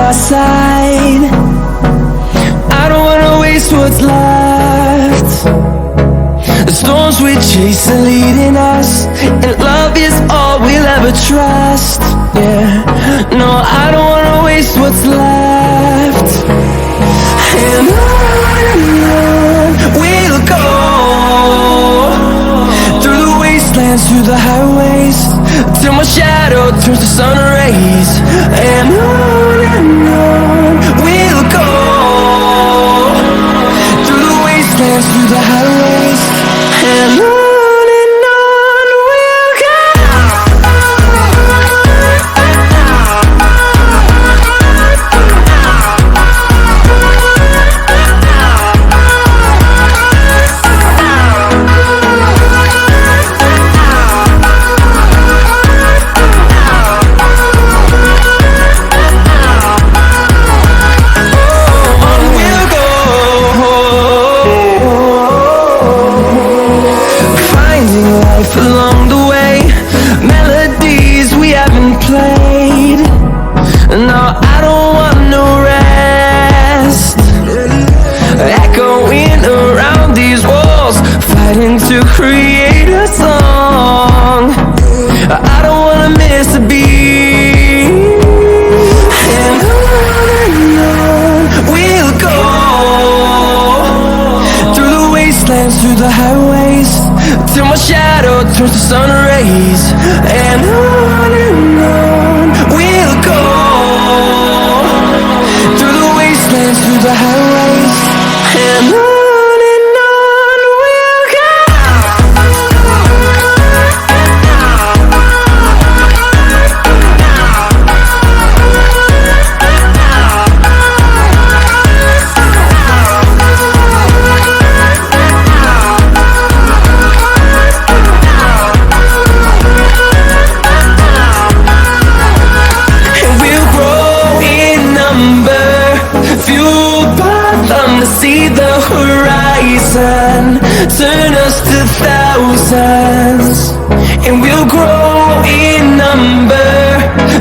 my side. I don't wanna waste what's left. The storms we chase are leading us, and love is all we'll ever trust. Yeah, no, I don't wanna waste what's left. And on we'll go, through the wastelands, through the highways, till my shadow turns to sun rays. And on we'll go, through the wastelands, through the highways, and on we'll go. Along the way, melodies we haven't played. No, I don't want no rest. Echoing around these walls, fighting to create a song. I don't wanna miss a beat. And on we'll go, through the wastelands, through the highways, till my shadow turns to sun rays. And on we'll go, through the wastelands, through the highways, and on we'll go. See the horizon, turn us to thousands, and we'll grow in number,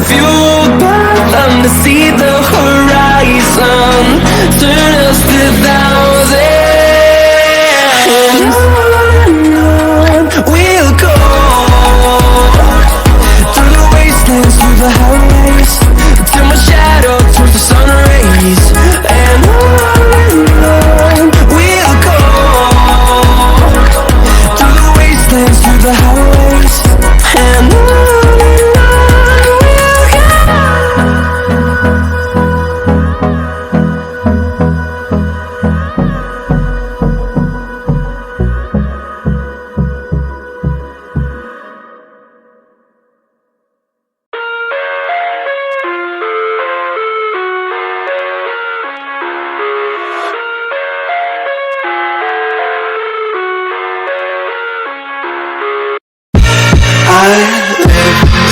fueled by them to see the horizon, turn us to thousands. And on we'll go, through the wastelands, through the highways, till my shadow turns to sun rays. And on we'll go, through the wastelands, through the highways, and on we'll go.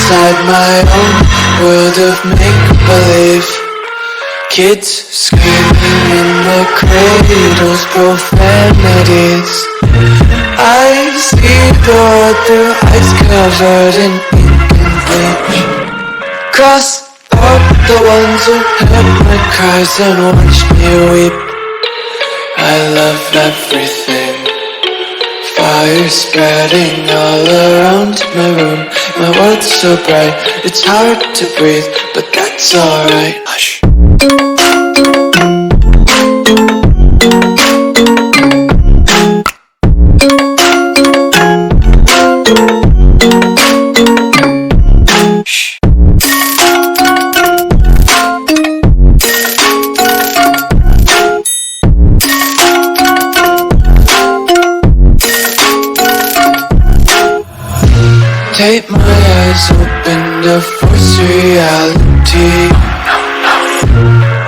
Inside my own world of make-believe, kids screaming in the cradles, profanities. I see the world through eyes covered in ink and bleach. Cross out the ones who heard my cries and watched me weep. I love everything, fire spreading all around my room. My world's so bright, it's hard to breathe, but that's alright. Hush. Tape my eyes open to force reality.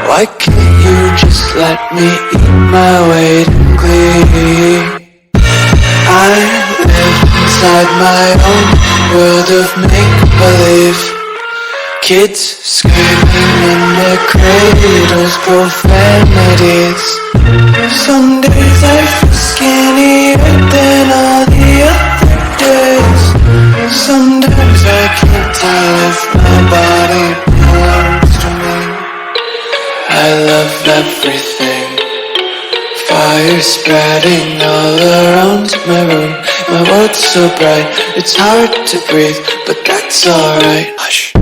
Why can't you just let me eat my weight in glee? I live inside my own world of make-believe, kids screaming in their cradles, profanities. Some days I feel skinnier than all the other days. Sometimes I can't tell if my body belongs to me. I love everything. Fire spreading all around my room. My world's so bright, it's hard to breathe, but that's alright. Hush.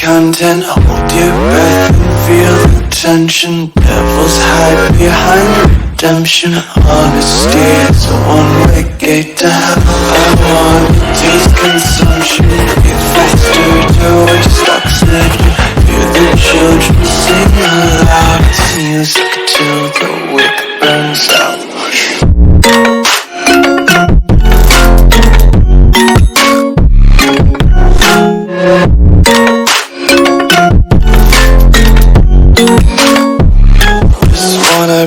Content, hold your breath and feel the tension. Devils hide behind redemption. Honesty is a one-way gate to hell. I wanna taste consumption. Breathe faster to waste oxygen. Hear the children sing aloud. It's music till the wick burns out.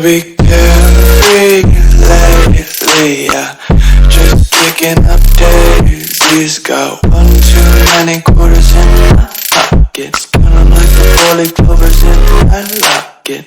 Be carefree lately, yeah. Just kicking up daisies. Got one too many quarters in my pockets. Count 'em like the 4-leaf clovers in my locket.